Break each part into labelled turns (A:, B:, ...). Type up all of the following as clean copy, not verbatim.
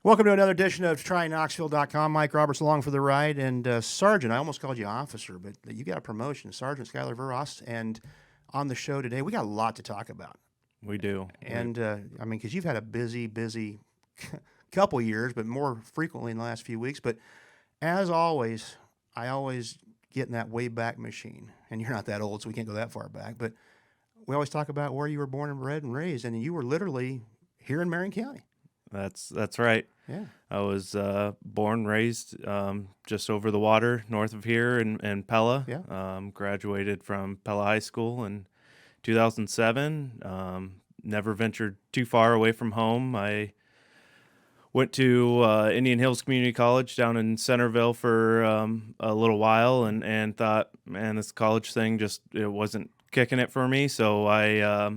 A: Welcome to another edition of TryKnoxville.com. Mike Roberts along for the ride. And Sergeant, I almost called you officer, but you got a promotion. Sergeant Skylar Verros. And on the show today, we got a lot to talk about.
B: We do.
A: And, because you've had a busy couple years, but more frequently in the last few weeks. But as always, I always get in that way back machine. And you're not that old, so we can't go that far back. But we always talk about where you were born and bred and raised. And you were literally here in Marion County.
B: That's right.
A: Yeah.
B: I was born, raised just over the water north of here in Pella.
A: Yeah.
B: Graduated from Pella High School in 2007. Never ventured too far away from home. I went to Indian Hills Community College down in Centerville for a little while and thought, man, this college thing it wasn't kicking it for me. So I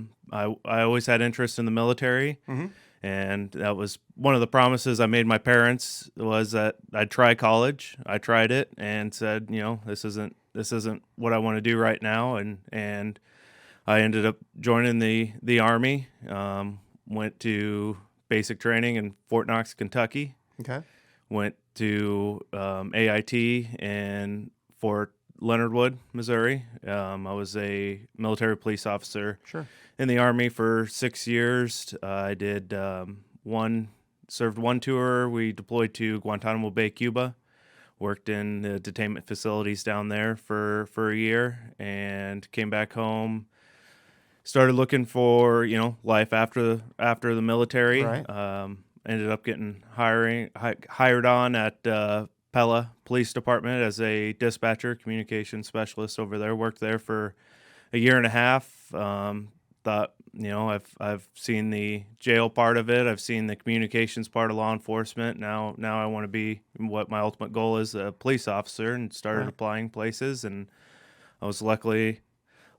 B: always had interest in the military.
A: Mm-hmm.
B: And that was one of the promises I made my parents, was that I'd try college. I tried it and said, this isn't what I want to do right now. And I ended up joining the Army. Went to basic training in Fort Knox, Kentucky.
A: Okay.
B: Went to AIT in Fort Leonard Wood, Missouri. I was a military police officer.
A: Sure.
B: In the Army for 6 years. I did served one tour. We deployed to Guantanamo Bay, Cuba. Worked in the detainment facilities down there for a year and came back home. Started looking for, life after the military.
A: Right.
B: Ended up getting hired on at Pella Police Department as a dispatcher, communication specialist over there. Worked there for a year and a half. Thought, I've seen the jail part of it. I've seen the communications part of law enforcement. Now I want to be what my ultimate goal is, a police officer, and started
A: Right.
B: applying places. And I was lucky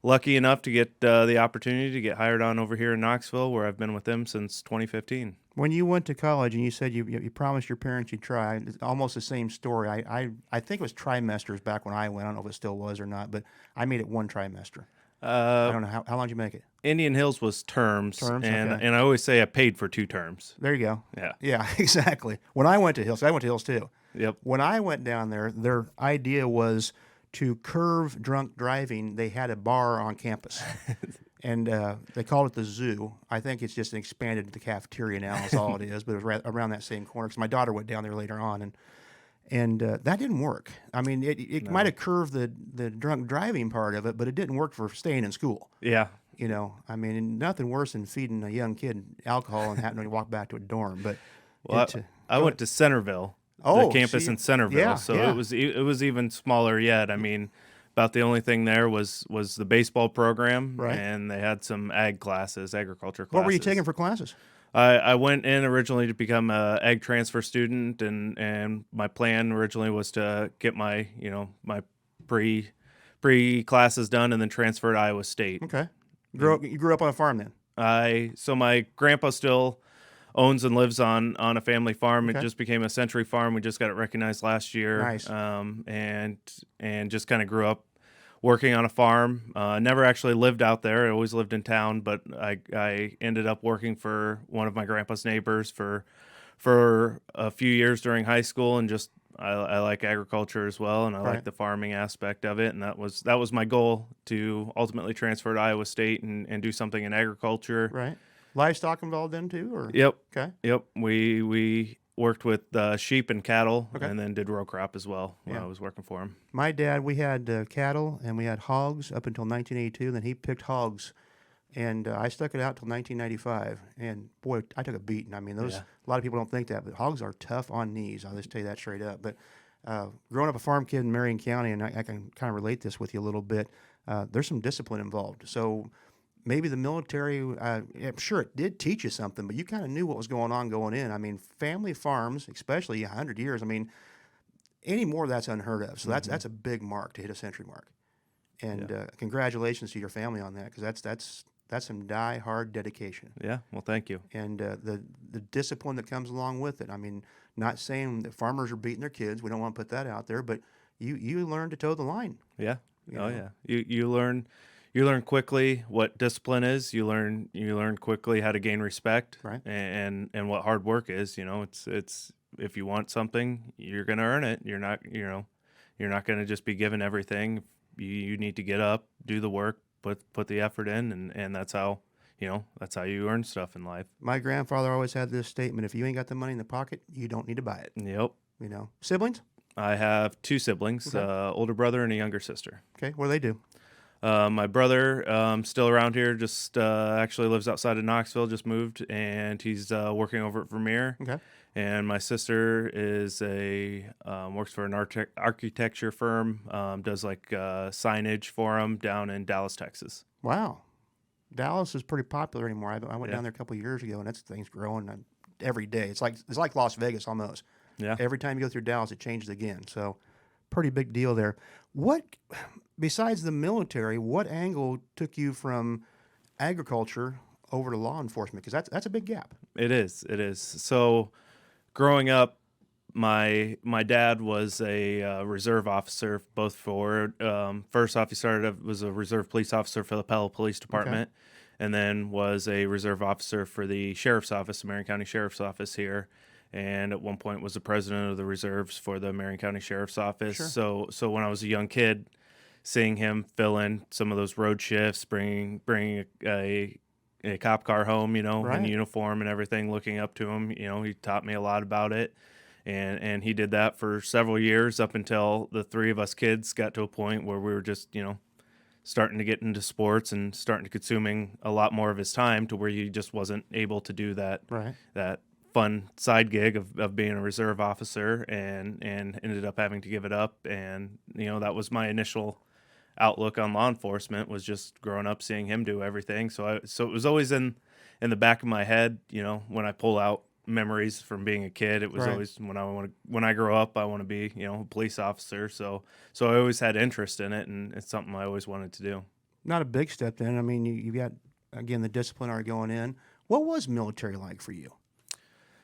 B: enough to get the opportunity to get hired on over here in Knoxville, where I've been with them since 2015.
A: When you went to college and you said you promised your parents you'd try, it's almost the same story. I think it was trimesters back when I went. I don't know if it still was or not, but I made it one trimester. I don't know. How long did you make it?
B: Indian Hills was terms,
A: Terms,
B: and
A: okay.
B: and I always say I paid for 2 terms.
A: There you go.
B: Yeah.
A: Yeah, exactly. When I went to Hills, I went to Hills too.
B: Yep.
A: When I went down there, their idea was to curb drunk driving. They had a bar on campus. And they called it the zoo. I think it's just expanded to the cafeteria now. That's all it is. But it was around that same corner. Because my daughter went down there later on, and that didn't work. I mean, it might have curved the drunk driving part of it, but it didn't work for staying in school.
B: Yeah.
A: Nothing worse than feeding a young kid alcohol and having to walk back to a dorm. But
B: Well, I went to Centerville, the campus in Centerville,
A: yeah,
B: so
A: yeah.
B: it was even smaller yet. I mean, about the only thing there was the baseball program,
A: Right.
B: and they had some agriculture classes.
A: What were you taking for classes?
B: I went in originally to become a ag transfer student, and my plan originally was to get my my pre classes done and then transfer to Iowa State.
A: Okay. You grew up on a farm then?
B: So my grandpa still owns and lives on a family farm.
A: Okay.
B: It just became a century farm. We just got it recognized last year.
A: Nice.
B: And just kind of grew up working on a farm. Never actually lived out there. I always lived in town, but I ended up working for one of my grandpa's neighbors for a few years during high school, and just I like agriculture as well, and I
A: Right.
B: like the farming aspect of it, and that was my goal, to ultimately transfer to Iowa State and do something in agriculture.
A: Right. Livestock involved then too? Or?
B: Yep.
A: Okay.
B: Yep. We worked with sheep and cattle,
A: Okay.
B: and then did row crop as well when
A: Yeah.
B: I was working for him.
A: My dad, we had cattle and we had hogs up until 1982. Then he picked hogs, and I stuck it out till 1995. And boy, I took a beating. I mean,
B: Yeah.
A: a lot of people don't think that, but hogs are tough on knees. I'll just tell you that straight up. But growing up a farm kid in Marion County, and I can kind of relate this with you a little bit. There's some discipline involved. So maybe the military, I'm sure it did teach you something, but you kind of knew what was going on going in. I mean, family farms, especially 100 years, I mean, any more that's unheard of. So that's a big mark to hit a century mark. And congratulations to your family on that, because that's some die-hard dedication.
B: Yeah. Well, thank you.
A: And the discipline that comes along with it. I mean, not saying that farmers are beating their kids. We don't want to put that out there, but you learn to toe the line.
B: Yeah.
A: You
B: Oh
A: know?
B: yeah. You learn you learn quickly what discipline is. You learn quickly how to gain respect,
A: Right.
B: and what hard work is. It's if you want something, you're gonna earn it. You're not gonna just be given everything. You need to get up, do the work, put the effort in, and that's how you earn stuff in life.
A: My grandfather always had this statement: if you ain't got the money in the pocket, you don't need to buy it.
B: Yep.
A: Siblings?
B: I have two siblings,
A: Okay.
B: older brother and a younger sister.
A: Okay. What do they do?
B: My brother, still around here, just actually lives outside of Knoxville, just moved, and he's working over at Vermeer.
A: Okay.
B: And my sister is works for an architecture firm, does like signage for them down in Dallas, Texas.
A: Wow. Dallas is pretty popular anymore. I went
B: Yeah.
A: down there a couple of years ago, and that thing's growing every day. It's like Las Vegas almost.
B: Yeah.
A: Every time you go through Dallas, it changes again. So, pretty big deal there. What, besides the military, what angle took you from agriculture over to law enforcement? Because that's a big gap.
B: It is. It is. So, growing up, my dad was a reserve officer, both for first off, he was a reserve police officer for the Pella Police Department, and then was a reserve officer for the sheriff's office, the Marion County Sheriff's Office here, and at one point was the president of the reserves for the Marion County Sheriff's Office.
A: Sure.
B: So when I was a young kid, seeing him fill in some of those road shifts, bringing a cop car home, in
A: Right.
B: uniform and everything, looking up to him, he taught me a lot about it. And he did that for several years up until the three of us kids got to a point where we were just, starting to get into sports and starting to consuming a lot more of his time to where he just wasn't able to do that
A: Right.
B: that fun side gig of being a reserve officer, and ended up having to give it up. And that was my initial outlook on law enforcement, was just growing up seeing him do everything. So it was always in the back of my head, when I pull out memories from being a kid, it was
A: Right.
B: always when I grow up I want to be, a police officer. So I always had interest in it, and it's something I always wanted to do.
A: Not a big step then. I mean, you got, again, the disciplinary going in. What was military like for you?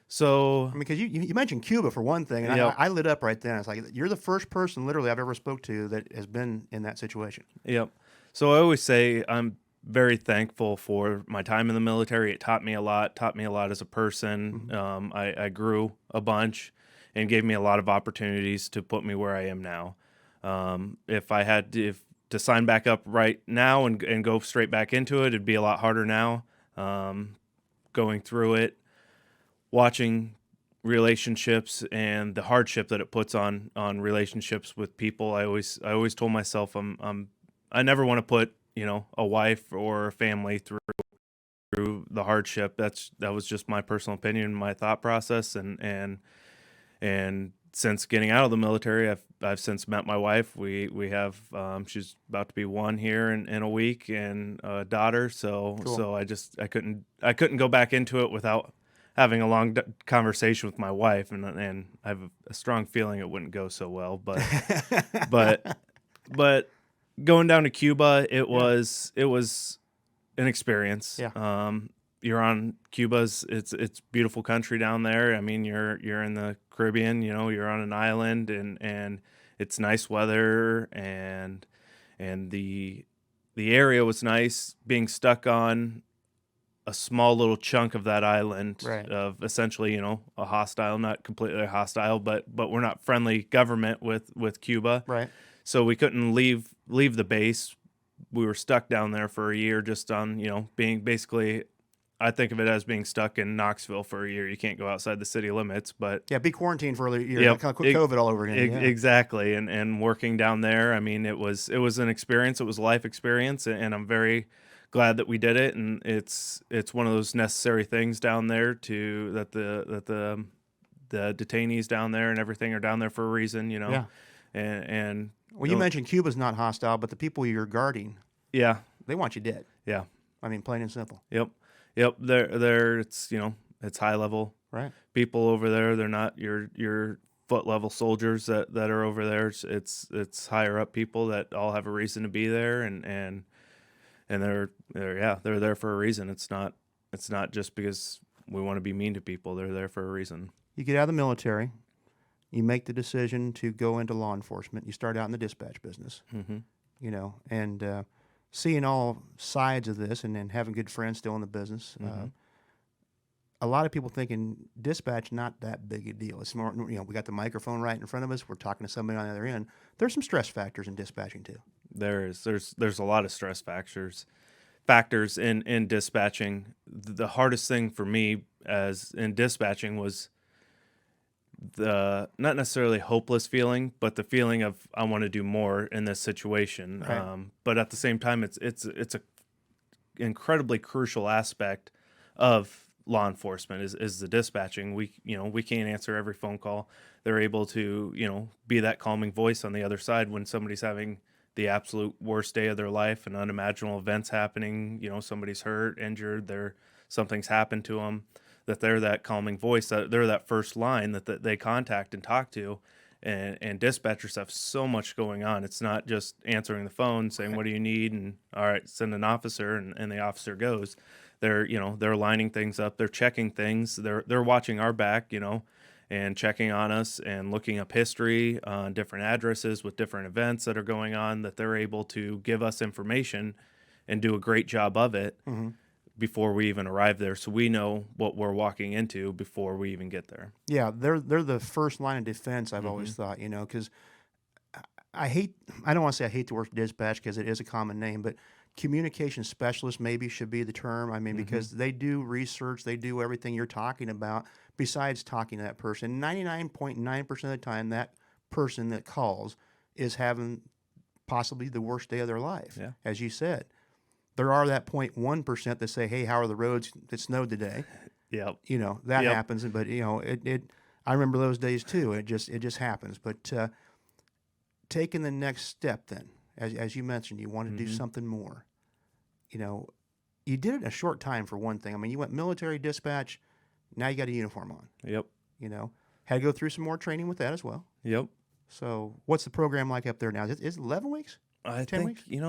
B: So
A: I mean, because you mentioned Cuba for one thing, and
B: Yep.
A: I lit up right then. It's like, you're the first person literally I've ever spoke to that has been in that situation.
B: Yep. So I always say I'm very thankful for my time in the military. It taught me a lot as a person. I grew a bunch and gave me a lot of opportunities to put me where I am now. If I had to sign back up right now and go straight back into it, it'd be a lot harder now. Going through it, watching relationships and the hardship that it puts on relationships with people. I always told myself I never want to put a wife or a family through the hardship. That was just my personal opinion, my thought process, and since getting out of the military, I've since met my wife. We have she's about to be one here in a week, and a daughter. So
A: Cool.
B: so I couldn't go back into it without having a long conversation with my wife, and I have a strong feeling it wouldn't go so well. But going down to Cuba, it was an experience.
A: Yeah.
B: You're on Cuba's. It's beautiful country down there. I mean, you're in the Caribbean. You're on an island, and it's nice weather, and the area was nice. Being stuck on a small little chunk of that island,
A: Right.
B: of essentially, a hostile, not completely hostile, but we're not friendly government with Cuba.
A: Right.
B: So we couldn't leave the base. We were stuck down there for a year, just on, being basically, I think of it as being stuck in Knoxville for a year. You can't go outside the city limits, but
A: Yeah, be quarantined for a year.
B: Yep.
A: Kind of quit COVID all over again. Yeah.
B: exactly. And working down there, I mean, it was an experience. It was a life experience, and I'm very glad that we did it. And it's one of those necessary things down there that the detainees down there and everything are down there for a reason,
A: Yeah.
B: and
A: Well, you mentioned Cuba's not hostile, but the people you're guarding,
B: yeah,
A: they want you dead.
B: yeah,
A: I mean, plain and simple.
B: yep. It's high level
A: Right.
B: people over there. They're not your foot level soldiers that are over there. It's higher up people that all have a reason to be there, and they're there for a reason. It's not just because we want to be mean to people. They're there for a reason.
A: You get out of the military, you make the decision to go into law enforcement. You start out in the dispatch business,
B: Mm-hmm.
A: and seeing all sides of this and then having good friends still in the business, a lot of people thinking dispatch not that big a deal. It's more, we got the microphone right in front of us. We're talking to somebody on the other end. There's some stress factors in dispatching too.
B: There's a lot of stress factors in dispatching. The hardest thing for me as in dispatching was the not necessarily hopeless feeling, but the feeling of I want to do more in this situation.
A: Right.
B: But at the same time, it's a incredibly crucial aspect of law enforcement is the dispatching. We can't answer every phone call. They're able to be that calming voice on the other side when somebody's having the absolute worst day of their life and unimaginable events happening. Somebody's hurt, injured, something's happened to them. That they're that calming voice. That they're that first line that they contact and talk to. And dispatchers have so much going on. It's not just answering the phone saying, "What do you need?" and all right, send an officer, and the officer goes. They're lining things up. They're checking things. They're watching our back, and checking on us and looking up history on different addresses with different events that are going on. That they're able to give us information and do a great job of it before we even arrive there, so we know what we're walking into before we even get there.
A: Yeah, they're the first line of defense. I've always thought, because I don't want to say I hate the word dispatch because it is a common name, but communication specialist maybe should be the term. I mean, because they do research, they do everything you're talking about besides talking to that person. 99.9% of the time, that person that calls is having possibly the worst day of their life,
B: Yeah.
A: as you said. There are that 0.1% that say, "Hey, how are the roads? It snowed today."
B: Yep.
A: That
B: Yep.
A: happens, but I remember those days too. It just happens. But taking the next step, then, as you mentioned, you want to do something more. You did it in a short time for one thing. I mean, you went military dispatch. Now you got a uniform on.
B: Yep.
A: Had to go through some more training with that as well.
B: Yep.
A: So, what's the program like up there now? Is it 11 weeks?
B: I
A: 10
B: think
A: weeks?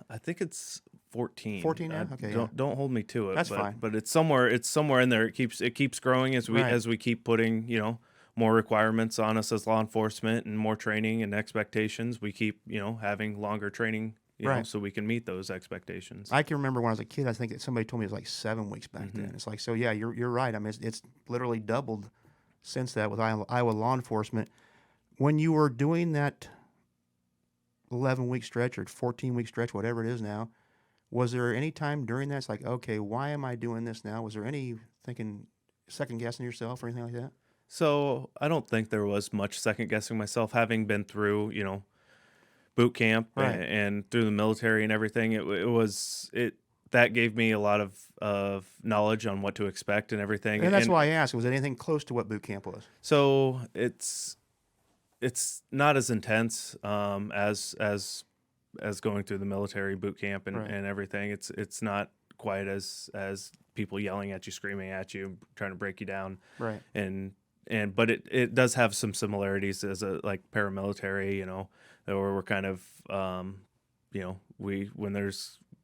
B: I think it's 14.
A: 14 now? Okay,
B: Don't hold me to it.
A: That's
B: but,
A: fine.
B: But it's somewhere in there. It keeps growing as
A: Right.
B: we keep putting more requirements on us as law enforcement and more training and expectations. We keep having longer training
A: Right.
B: so we can meet those expectations.
A: I can remember when I was a kid, I think that somebody told me it was like 7 weeks back then. It's like, so yeah, you're right. I mean, it's literally doubled since that with Iowa law enforcement. When you were doing that 11-week stretch or 14-week stretch, whatever it is now, was there any time during that it's like, okay, why am I doing this now? Was there any second guessing yourself or anything like that?
B: So I don't think there was much second guessing myself, having been through boot camp
A: Right.
B: and through the military and everything. That gave me a lot of knowledge on what to expect and everything.
A: And that's why I asked, was it anything close to what boot camp was?
B: So it's not as intense as going through the military boot camp and,
A: Right.
B: and everything. It's not quite as people yelling at you, screaming at you, trying to break you down.
A: Right.
B: But it does have some similarities as a like paramilitary, where we're kind of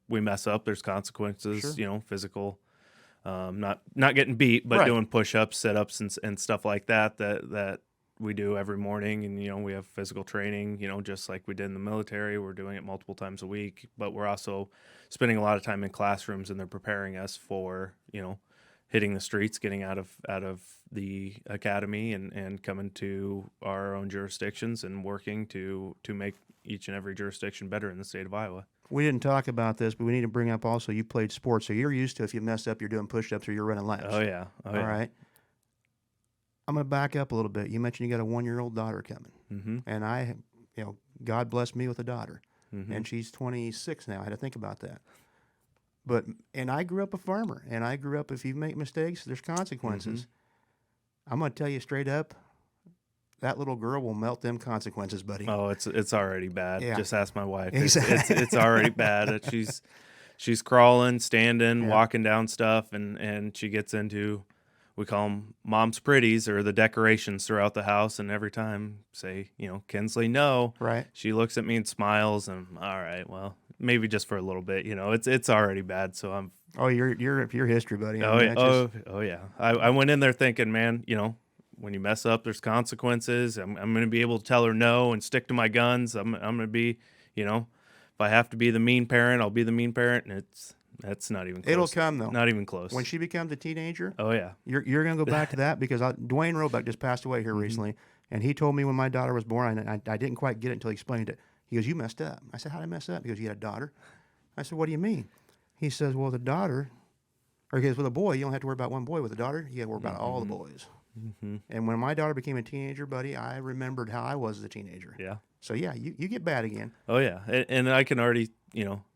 B: we mess up, there's consequences,
A: Sure.
B: physical, not getting beat, but
A: Right.
B: doing push-ups, sit-ups, and stuff like that we do every morning. And we have physical training, just like we did in the military. We're doing it multiple times a week, but we're also spending a lot of time in classrooms, and they're preparing us for hitting the streets, getting out of the academy, and coming to our own jurisdictions and working to make each and every jurisdiction better in the state of Iowa.
A: We didn't talk about this, but we need to bring up also you played sports, so you're used to if you mess up, you're doing push-ups or you're running laps.
B: Oh yeah.
A: All right. I'm going to back up a little bit. You mentioned you got a 1-year-old daughter coming,
B: Mm-hmm.
A: and I, God bless me with a daughter,
B: Mm-hmm.
A: and she's 26 now. I had to think about that. And I grew up a farmer, and I grew up if you make mistakes, there's consequences. I'm going to tell you straight up, that little girl will melt them consequences, buddy.
B: Oh, it's already bad.
A: Yeah.
B: Just ask my wife.
A: Exactly.
B: It's already bad. She's crawling, standing,
A: Yeah.
B: walking down stuff, and she gets into, we call them mom's pretties or the decorations throughout the house. And every time say, Kinsley, no.
A: Right.
B: She looks at me and smiles, and all right, well, maybe just for a little bit. It's already bad. So I'm.
A: Oh, you're history, buddy.
B: Oh,
A: mean,
B: oh yeah. I went in there thinking, man, when you mess up, there's consequences. I'm going to be able to tell her no and stick to my guns. I'm going to be, if I have to be the mean parent, I'll be the mean parent, and that's not even close.
A: It'll come though.
B: Not even close.
A: When she becomes a teenager,
B: Oh yeah.
A: you're going to go back to that because Dwayne Roebuck just passed away here recently, and he told me when my daughter was born, and I didn't quite get it until he explained it. He goes, "You messed up." I said, "How did I mess up?" He goes, "You had a daughter." I said, "What do you mean?" He says, "Well, the daughter," or he goes, "With a boy, you don't have to worry about one boy. With a daughter, you got to worry about all the boys." And when my daughter became a teenager, buddy, I remembered how I was as a teenager.
B: Yeah.
A: So yeah, you get bad again.
B: Oh yeah, and I can already,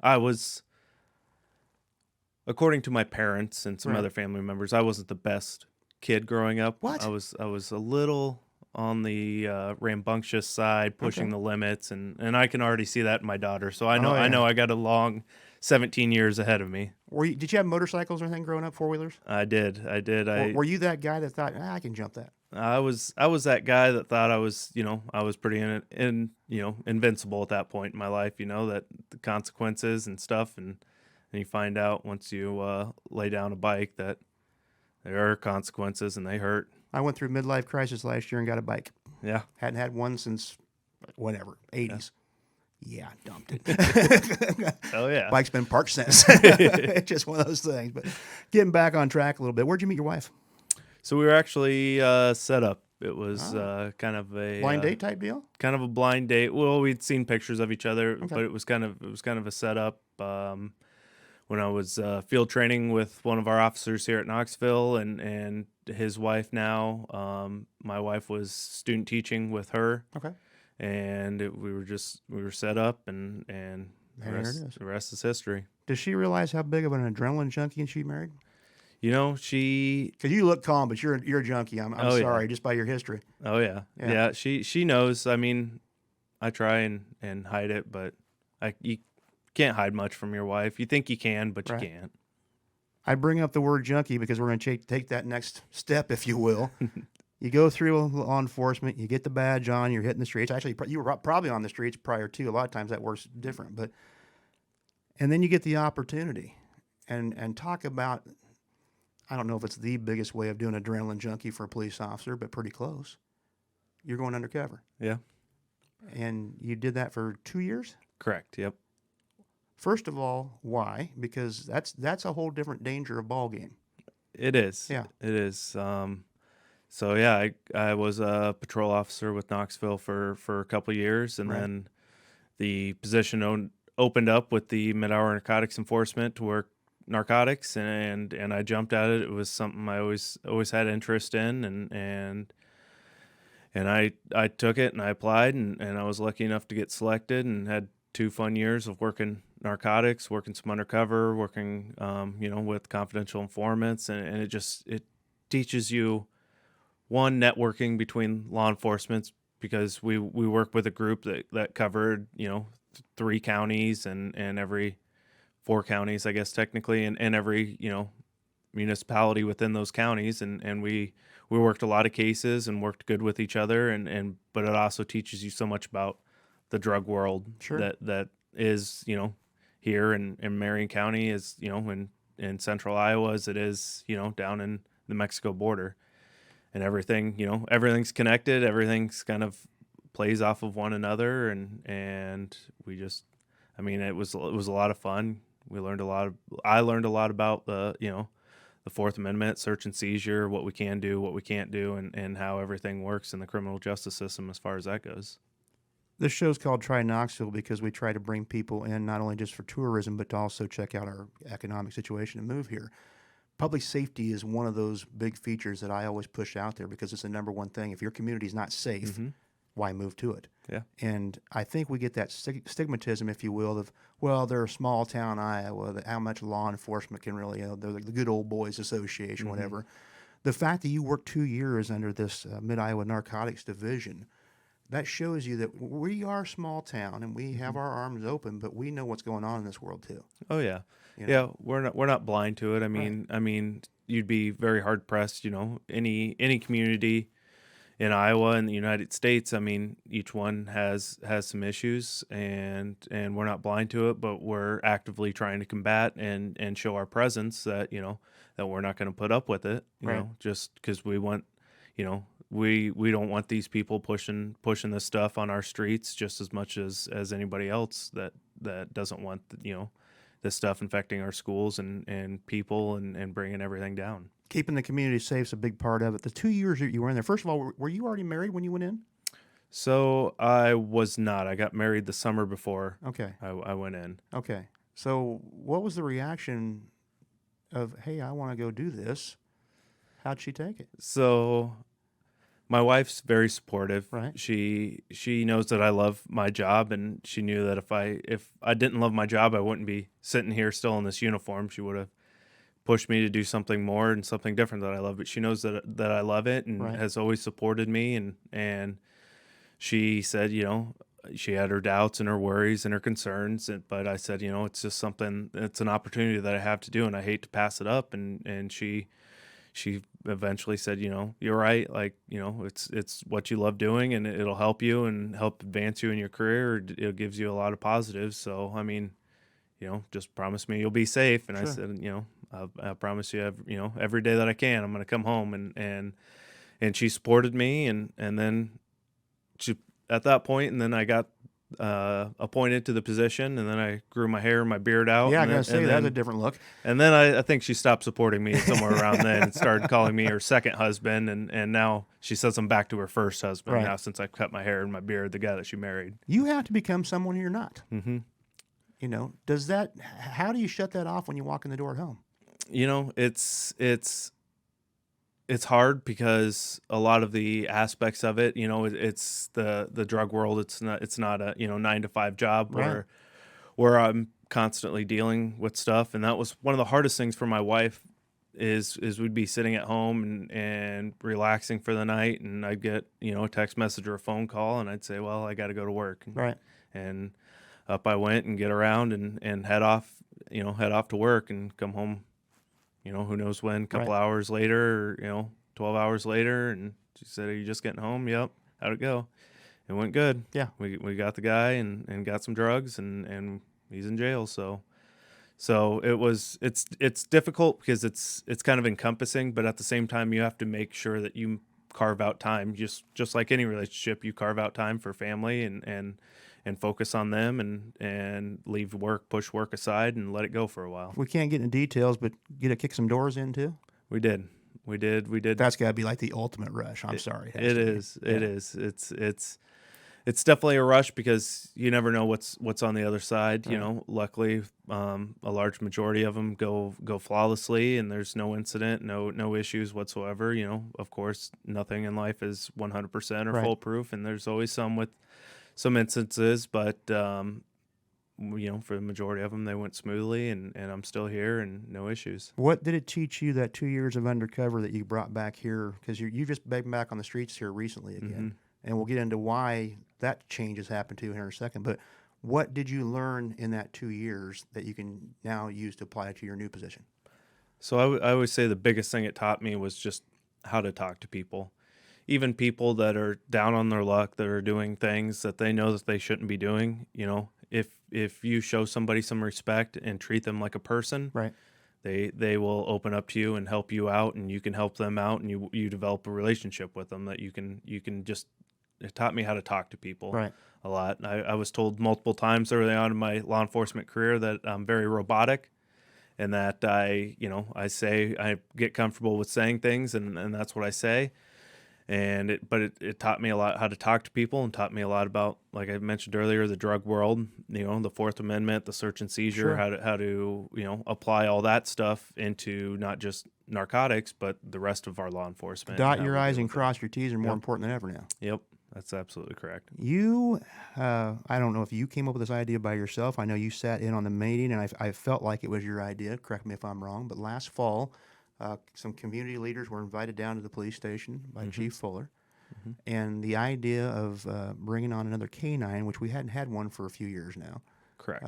B: I was, according to my parents and some
A: Right.
B: other family members, I wasn't the best kid growing up.
A: What?
B: I was a little on the rambunctious side, pushing
A: Okay.
B: the limits, and I can already see that in my daughter. So I know
A: Oh, yeah.
B: I know I got a long 17 years ahead of me.
A: Did you have motorcycles or anything growing up, 4-wheelers?
B: I did.
A: Were you that guy that thought, I can jump that?
B: I was that guy that thought I was, I was pretty invincible at that point in my life, that the consequences and stuff, and you find out once you lay down a bike that there are consequences and they hurt.
A: I went through midlife crisis last year and got a bike.
B: Yeah.
A: Hadn't had one since whatever, 80s. Yeah, dumped it.
B: Oh yeah.
A: Bike's been parked since. It's just one of those things. But getting back on track a little bit, where'd you meet your wife?
B: So we were actually set up. It was kind of a
A: Blind date type deal?
B: kind of a blind date. Well, we'd seen pictures of each other,
A: Okay.
B: but it was kind of a setup. When I was field training with one of our officers here at Knoxville, and his wife now, my wife was student teaching with her,
A: Okay.
B: and we were set up, and the
A: There it is.
B: rest is history.
A: Does she realize how big of an adrenaline junkie she married?
B: She.
A: Because you look calm, but you're a junkie. I'm
B: Oh, yeah.
A: sorry, just by your history.
B: Oh yeah.
A: Yeah.
B: Yeah. She knows. I mean, I try and hide it, but you can't hide much from your wife. You think you can, but you
A: Right.
B: can't.
A: I bring up the word junkie because we're going to take that next step, if you will. You go through law enforcement, you get the badge on, you're hitting the streets. Actually, you were probably on the streets prior to. A lot of times that works different, and then you get the opportunity, and talk about. I don't know if it's the biggest way of doing adrenaline junkie for a police officer, but pretty close. You're going undercover,
B: Yeah.
A: and you did that for 2 years.
B: Correct. Yep.
A: First of all, why? Because that's a whole different danger of ball game.
B: It is.
A: Yeah.
B: It is. So yeah, I was a patrol officer with Knoxville for a couple years, and
A: Right.
B: then the position opened up with the mid-hour narcotics enforcement to work narcotics, and I jumped at it. It was something I always had interest in, and I took it and I applied, and I was lucky enough to get selected, and had 2 fun years of working narcotics, working some undercover, working with confidential informants, and it teaches you, one, networking between law enforcement, because we work with a group that covered 3 counties and every 4 counties, I guess technically, and every municipality within those counties, and we worked a lot of cases and worked good with each other, but it also teaches you so much about the drug world.
A: Sure.
B: that is here in Marion County, is in central Iowa as it is down in the Mexico border, and everything's connected, everything's kind of plays off of one another, and we just, I mean, it was a lot of fun. I learned a lot about the Fourth Amendment, search and seizure, what we can do, what we can't do, and how everything works in the criminal justice system as far as that goes.
A: This show's called Try Knoxville because we try to bring people in not only just for tourism, but to also check out our economic situation and move here. Public safety is one of those big features that I always push out there because it's the number one thing. If your community is not safe, why move to it?
B: Yeah.
A: And I think we get that stigmatism, if you will, of, well, they're a small town Iowa, how much law enforcement can really, they're the good old boys association, whatever. The fact that you worked 2 years under this Mid-Iowa Narcotics Division, that shows you that we are a small town and we have our arms open, but we know what's going on in this world too.
B: Oh yeah.
A: You
B: Yeah, we're not blind to it. I mean, you'd be very hard pressed, any community in Iowa and the United States. I mean, each one has some issues, and we're not blind to it, but we're actively trying to combat and show our presence that that we're not going to put up with it,
A: Right.
B: just because we want, we don't want these people pushing this stuff on our streets just as much as anybody else that doesn't want this stuff infecting our schools and people and bringing everything down.
A: Keeping the community safe is a big part of it. The 2 years that you were in there, first of all, were you already married when you went in?
B: So I was not. I got married the summer before
A: Okay.
B: I went in.
A: Okay. So what was the reaction of, hey, I want to go do this? How'd she take it?
B: So my wife's very supportive.
A: Right.
B: She knows that I love my job, and she knew that if I didn't love my job, I wouldn't be sitting here still in this uniform. She would have pushed me to do something more and something different that I love. But she knows that I love it and
A: Right.
B: has always supported me. And she said, she had her doubts and her worries and her concerns, but I said, it's just something. It's an opportunity that I have to do, and I hate to pass it up. And she eventually said, you're right. Like, it's what you love doing, and it'll help you and help advance you in your career. It gives you a lot of positives. So, I mean, just promise me you'll be safe. And
A: Sure.
B: I said, I'll promise you, every day that I can, I'm going to come home. And she supported me. And then she, at that point, and then I got appointed to the position, and then I grew my hair and my beard out.
A: Yeah,
B: and
A: I
B: then,
A: gotta say, that's a different look.
B: And then I think she stopped supporting me somewhere around then and started calling me her second husband. And now she says I'm back to her first husband
A: Right.
B: now since I cut my hair and my beard, the guy that she married.
A: You have to become someone you're not.
B: Mm-hmm.
A: How do you shut that off when you walk in the door at home?
B: It's hard because a lot of the aspects of it, it's the drug world. It's not a 9 to 5 job
A: Right.
B: where I'm constantly dealing with stuff. And that was one of the hardest things for my wife is we'd be sitting at home and relaxing for the night, and I'd get a text message or a phone call, and I'd say, well, I got to go to work.
A: Right.
B: And up I went and get around and head off to work and come home, who knows when, a couple
A: Right.
B: hours later, or, 12 hours later. And she said, are you just getting home? Yep. How'd it go? It went good.
A: Yeah.
B: We got the guy and got some drugs, and he's in jail. So it's difficult because it's kind of encompassing, but at the same time, you have to make sure that you carve out time, just like any relationship, you carve out time for family and focus on them and leave work, push work aside, and let it go for a while.
A: We can't get into details, but get to kick some doors in too.
B: We did.
A: That's got to be like the ultimate rush. I'm sorry.
B: It is. It is. It's definitely a rush because you never know what's on the other side.
A: Right.
B: Luckily, a large majority of them go flawlessly, and there's no incident, no issues whatsoever. Of course, nothing in life is 100% or
A: Right.
B: foolproof, and there's always some with some instances, but for the majority of them, they went smoothly, and I'm still here and no issues.
A: What did it teach you that 2 years of undercover that you brought back here? Because you just been back on the streets here recently again,
B: Mm-hmm.
A: and we'll get into why that change has happened to you here in a second. But what did you learn in that 2 years that you can now use to apply to your new position?
B: So I always say the biggest thing it taught me was just how to talk to people, even people that are down on their luck, that are doing things that they know that they shouldn't be doing. If you show somebody some respect and treat them like a person,
A: Right.
B: they will open up to you and help you out, and you can help them out, and you develop a relationship with them that you can just. It taught me how to talk to people
A: Right.
B: a lot. I was told multiple times early on in my law enforcement career that I'm very robotic, and that I get comfortable with saying things, and that's what I say. But it taught me a lot how to talk to people, and taught me a lot about, like I mentioned earlier, the drug world, the Fourth Amendment, the search and seizure,
A: Sure.
B: how to apply all that stuff into not just narcotics, but the rest of our law enforcement.
A: Dot
B: how
A: your
B: we
A: I's
B: deal
A: and
B: with it.
A: cross your T's are more
B: Yep.
A: important than ever now.
B: Yep, that's absolutely correct.
A: I don't know if you came up with this idea by yourself. I know you sat in on the meeting, and I felt like it was your idea. Correct me if I'm wrong, but last fall, some community leaders were invited down to the police station by Chief Fuller, and the idea of bringing on another K-9, which we hadn't had one for a few years now.
B: Correct.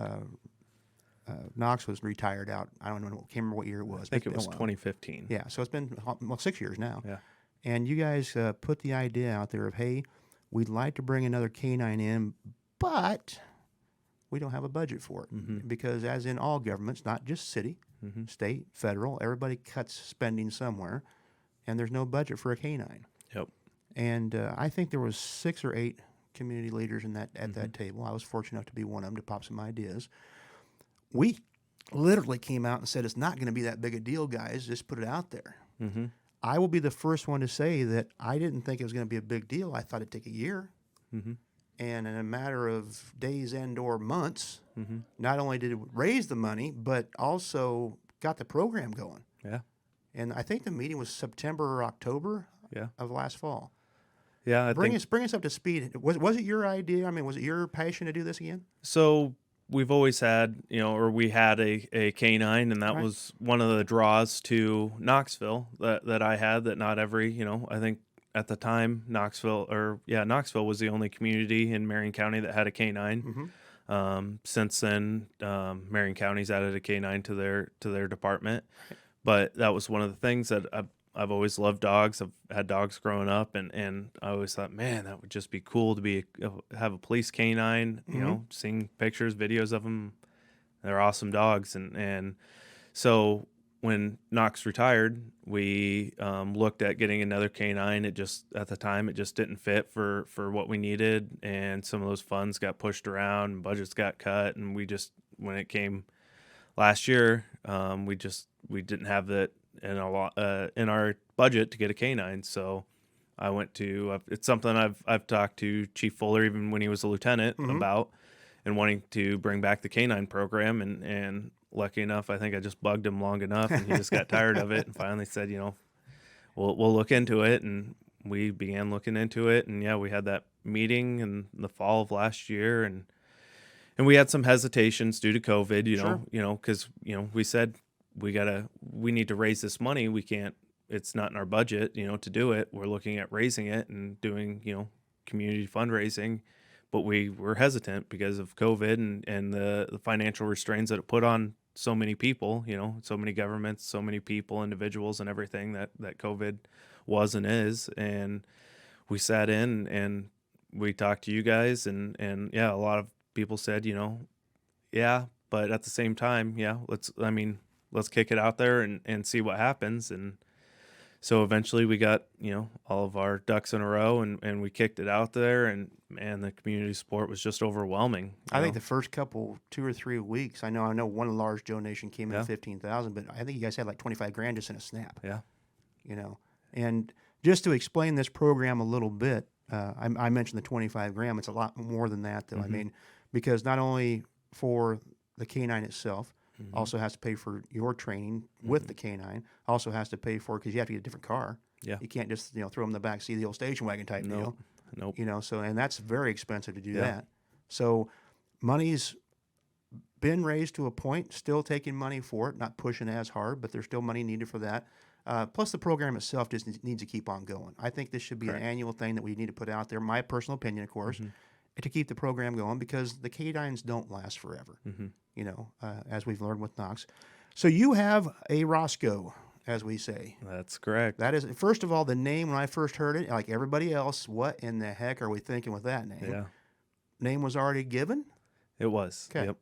A: Knox was retired out. I don't know, can't remember what year it was.
B: I think
A: but
B: it was
A: it's been a while.
B: 2015.
A: Yeah, so it's been 6 years now.
B: Yeah.
A: And you guys put the idea out there of, hey, we'd like to bring another K-9 in, but we don't have a budget for it. Because as in all governments, not just city, state, federal, everybody cuts spending somewhere, and there's no budget for a K-9.
B: Yep.
A: And I think there was 6 or 8 community leaders in that at that table. I was fortunate enough to be one of them to pop some ideas. We literally came out and said, it's not going to be that big a deal, guys. Just put it out there.
B: Mm-hmm.
A: I will be the first one to say that I didn't think it was going to be a big deal. I thought it'd take a year.
B: Mm-hmm.
A: And in a matter of days and or months,
B: Mm-hmm.
A: not only did it raise the money, but also got the program going.
B: Yeah.
A: And I think the meeting was September or October
B: Yeah.
A: of last fall.
B: Yeah. I
A: Bring
B: think
A: us up to speed. Was it your idea? I mean, was it your passion to do this again?
B: so. We've always had, or we had a canine, and that
A: Right.
B: was one of the draws to Knoxville that I had. That not every, I think at the time Knoxville was the only community in Marion County that had a canine.
A: Mm-hmm.
B: Since then, Marion County's added a canine to their department. But that was one of the things that I've always loved dogs. I've had dogs growing up, and I always thought, man, that would just be cool to have a police canine. Seeing pictures, videos of them, they're awesome dogs. And so when Knox retired, we looked at getting another canine. It just at the time it just didn't fit for what we needed, and some of those funds got pushed around, and budgets got cut, and when it came last year, we didn't have that in our budget to get a canine. So I went to it's something I've talked to Chief Fuller even when he was a lieutenant about, and wanting to bring back the canine program, and lucky enough, I think I just bugged him long enough, and he just got tired of it and finally said, we'll look into it, and we began looking into it, and yeah, we had that meeting in the fall of last year, and we had some hesitations due to COVID,
A: Sure.
B: Because we said we need to raise this money. We can't. It's not in our budget, to do it. We're looking at raising it and doing, community fundraising, but we were hesitant because of COVID and the financial restraints that it put on so many people, so many governments, so many people, individuals, and everything that COVID was and is. And we sat in and we talked to you guys, and yeah, a lot of people said, yeah, but at the same time, yeah, let's kick it out there and see what happens. And so eventually we got, all of our ducks in a row, and we kicked it out there, and the community support was just overwhelming.
A: I think the first 2 or 3 weeks, I know one large donation came in at 15,000, but I think you guys had like 25 grand just in a snap.
B: Yeah.
A: And just to explain this program a little bit, I mentioned the 25 grand. It's a lot more than that, though. I mean, because not only for the canine itself, also has to pay for your training with the canine, also has to pay for, because you have to get a different car.
B: Yeah.
A: You can't just, throw them in the back seat of the old station wagon type deal.
B: Nope.
A: So, and that's very expensive to do that. So money's been raised to a point, still taking money for it, not pushing as hard, but there's still money needed for that. Plus the program itself just needs to keep on going. I think this should be an annual thing that we need to put out there. My personal opinion, of course, to keep the program going, because the canines don't last forever, as we've learned with Knox. So you have a Roscoe, as we say.
B: That's correct.
A: That is, first of all, the name, when I first heard it, like everybody else, what in the heck are we thinking with that name?
B: Yeah.
A: Name was already given?
B: It was.
A: Okay.
B: Yep.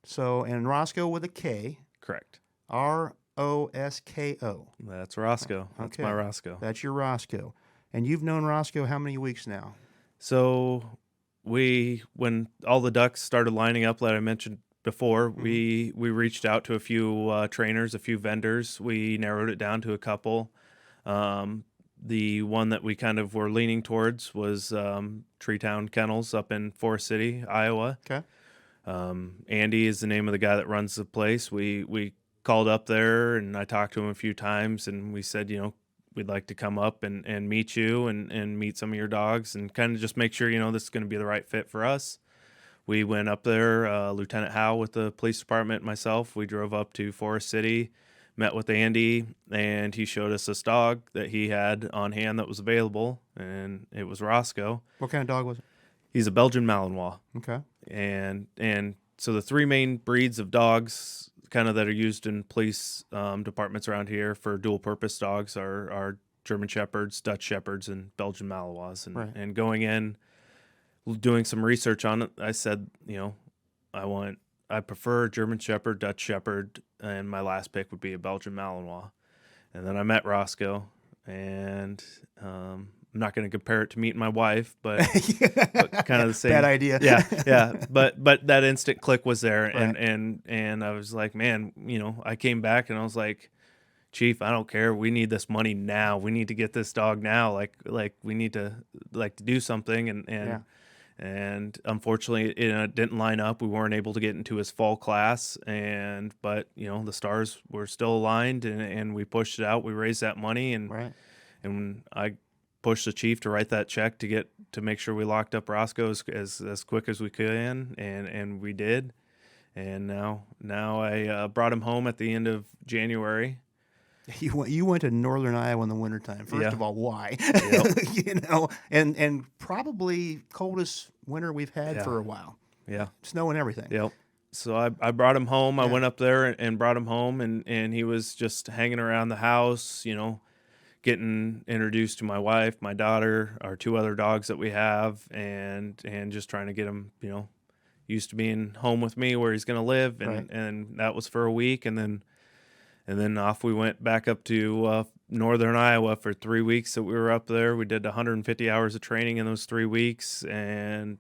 A: So, and Roscoe with a K.
B: Correct.
A: Roscoe.
B: That's Roscoe. That's my Roscoe.
A: That's your Roscoe. And you've known Roscoe how many weeks now?
B: So when all the ducks started lining up that I mentioned before, we reached out to a few trainers, a few vendors. We narrowed it down to a couple. The one that we kind of were leaning towards was Treetown Kennels up in Forest City, Iowa.
A: Okay.
B: Andy is the name of the guy that runs the place. We called up there, and I talked to him a few times, and we said, we'd like to come up and meet you and meet some of your dogs and kind of just make sure, this is going to be the right fit for us. We went up there, Lieutenant Howe with the police department, myself. We drove up to Forest City, met with Andy, and he showed us this dog that he had on hand that was available, and it was Roscoe.
A: What kind of dog was it?
B: He's a Belgian Malinois.
A: Okay.
B: And so the three main breeds of dogs kind of that are used in police departments around here for dual purpose dogs are German Shepherds, Dutch Shepherds, and Belgian Malinois. And going in, doing some research on it, I said, I prefer German Shepherd, Dutch Shepherd, and my last pick would be a Belgian Malinois. And then I met Roscoe and I'm not going to compare it to meeting my wife, but kind of the same.
A: Bad idea.
B: Yeah, yeah. But that instant click was there,
A: Right.
B: and I was like, man, I came back and I was like, Chief, I don't care. We need this money now. We need to get this dog now. Like we need to do something.
A: Yeah.
B: And unfortunately, it didn't line up. We weren't able to get into his fall class, but the stars were still aligned, and we pushed it out. We raised that money,
A: Right.
B: and I pushed the chief to write that check to make sure we locked up Roscoe as quick as we could, and we did. And now I brought him home at the end of January.
A: You went to northern Iowa in the wintertime. First
B: Yeah.
A: of all, why?
B: Yep.
A: And probably coldest winter we've had
B: Yeah.
A: for a while.
B: Yeah.
A: Snow and everything.
B: Yep. So I brought him home. I
A: Yeah.
B: went up there and brought him home, and he was just hanging around the house, getting introduced to my wife, my daughter, our 2 other dogs that we have, and just trying to get him, used to being home with me where he's going to live,
A: Right.
B: and that was for a week, and then off we went back up to northern Iowa for 3 weeks that we were up there. We did 150 hours of training in those 3 weeks, and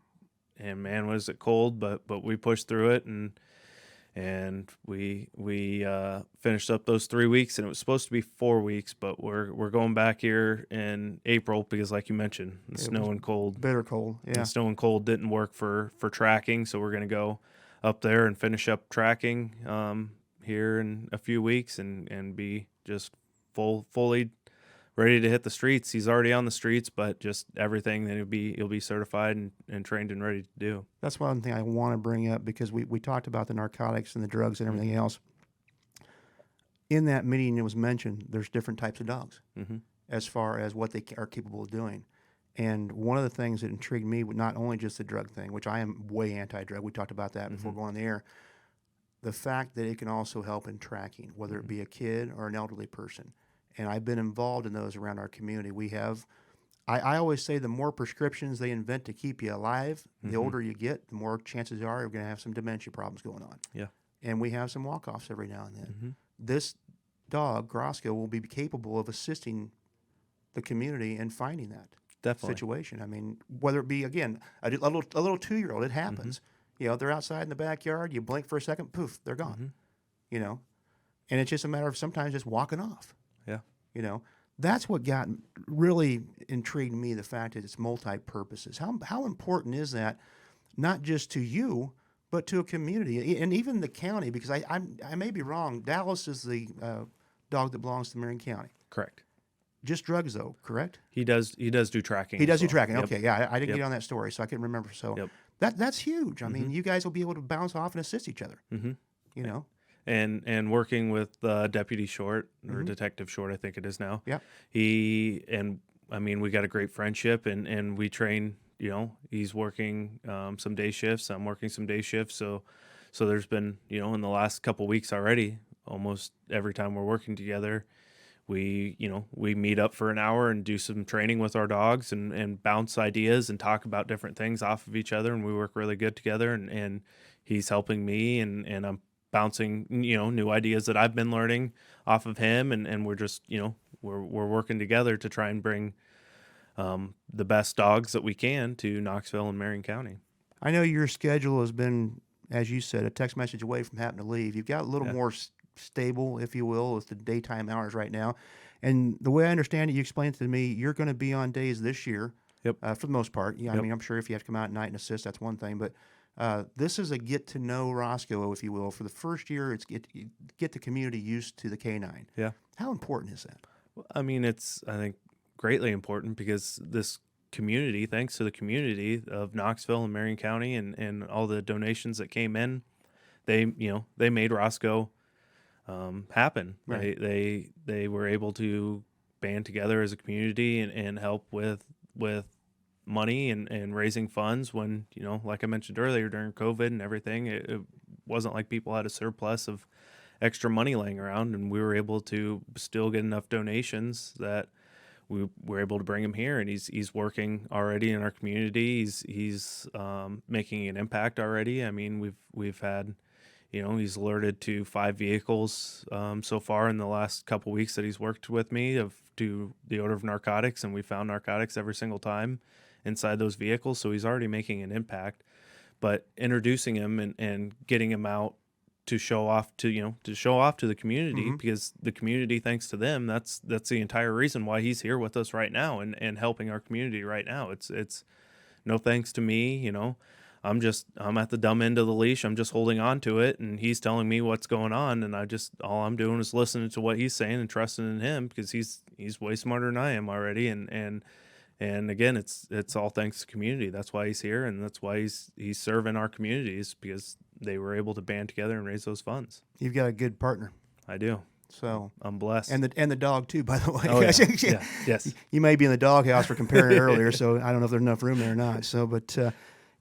B: man, was it cold, but we pushed through it, and we finished up those 3 weeks, and it was supposed to be 4 weeks, but we're going back here in April because, like you mentioned, the snow and cold.
A: Bitter cold. Yeah.
B: The snow and cold didn't work for tracking, so we're going to go up there and finish up tracking here in a few weeks and be just fully ready to hit the streets. He's already on the streets, but just everything that he'll be certified and trained and ready to do.
A: That's one thing I want to bring up because we talked about the narcotics and the drugs and everything else. In that meeting, it was mentioned there's different types of dogs as far as what they are capable of doing. And one of the things that intrigued me, not only just the drug thing, which I am way anti-drug. We talked about that before going on the air. The fact that it can also help in tracking, whether it be a kid or an elderly person. And I've been involved in those around our community. We have, I always say the more prescriptions they invent to keep you alive, the older you get, the more chances are you're going to have some dementia problems going on.
B: Yeah.
A: And we have some walk-offs every now and then. This dog, Roscoe, will be capable of assisting the community in finding that situation. I mean, whether it be, again, a little 2-year-old, it happens. They're outside in the backyard, you blink for a second, poof, they're gone. And it's just a matter of sometimes just walking off.
B: Yeah.
A: That's what really intrigued me, the fact that it's multi-purposes. How important is that, not just to you, but to a community and even the county? Because I may be wrong. Dallas is the dog that belongs to Marion County.
B: Correct.
A: Just drugs, though, correct?
B: He does do tracking.
A: He does do
B: well.
A: tracking.
B: Yep.
A: Okay, yeah, I didn't get on that story, so I couldn't remember. So that's huge. I mean, you guys will be able to bounce off and assist each other.
B: And working with Deputy Short or Detective Short, I think it is now.
A: Yeah.
B: We got a great friendship, and we train. He's working some day shifts. I'm working some day shifts. So there's been in the last couple weeks already, almost every time we're working together, we meet up for an hour and do some training with our dogs and bounce ideas and talk about different things off of each other, and we work really good together. And he's helping me, and I'm bouncing new ideas that I've been learning off of him, and we're just we're working together to try and bring the best dogs that we can to Knoxville and Marion County.
A: I know your schedule has been, as you said, a text message away from having to leave. You've got a little more stable, if you will, with the daytime hours right now. And the way I understand it, you explained to me, you're going to be on days this year.
B: Yep.
A: For the most part. Yeah, I mean, I'm sure if you have to come out at night and assist, that's one thing. But this is a get to know Roscoe, if you will. For the first year, it's get the community used to the canine.
B: Yeah.
A: How important is that?
B: Well, I mean, it's, I think, greatly important because this community, thanks to the community of Knoxville and Marion County and all the donations that came in, they made Roscoe happen.
A: Right.
B: They were able to band together as a community and help with money and raising funds when, like I mentioned earlier, during COVID and everything, it wasn't like people had a surplus of extra money laying around, and we were able to still get enough donations that we were able to bring him here, and he's working already in our community. He's making an impact already. I mean, we've had He's alerted to 5 vehicles so far in the last couple weeks that he's worked with me to the odor of narcotics, and we found narcotics every single time inside those vehicles. So he's already making an impact. But introducing him and getting him out to show off to the community, because the community, thanks to them, that's the entire reason why he's here with us right now and helping our community right now. It's no thanks to me. I'm at the dumb end of the leash. I'm just holding on to it, and he's telling me what's going on, and all I'm doing is listening to what he's saying and trusting in him, because he's way smarter than I am already. And again, it's all thanks to community. That's why he's here, and that's why he's serving our communities, because they were able to band together and raise those funds.
A: You've got a good partner.
B: I do.
A: So
B: I'm blessed.
A: And the dog too, by the way.
B: Oh, yeah. Yes.
A: You may be in the doghouse for comparing earlier, so I don't know if there's enough room there or not. So, but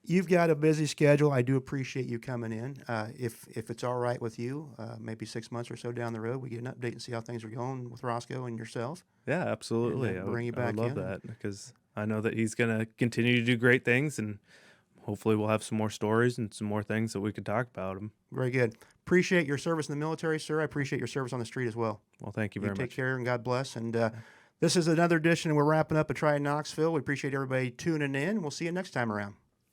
A: you've got a busy schedule. I do appreciate you coming in. If it's all right with you, maybe 6 months or so down the road, we get an update and see how things are going with Roscoe and yourself.
B: Yeah, absolutely.
A: And, bring you back
B: I would love
A: in.
B: that, because I know that he's going to continue to do great things, and hopefully we'll have some more stories and some more things that we could talk about him.
A: Very good. Appreciate your service in the military, sir. I appreciate your service on the street as well.
B: Well, thank you very much.
A: Take care, and God bless. And this is another edition, and we're wrapping up at Try Knoxville. We appreciate everybody tuning in. We'll see you next time around.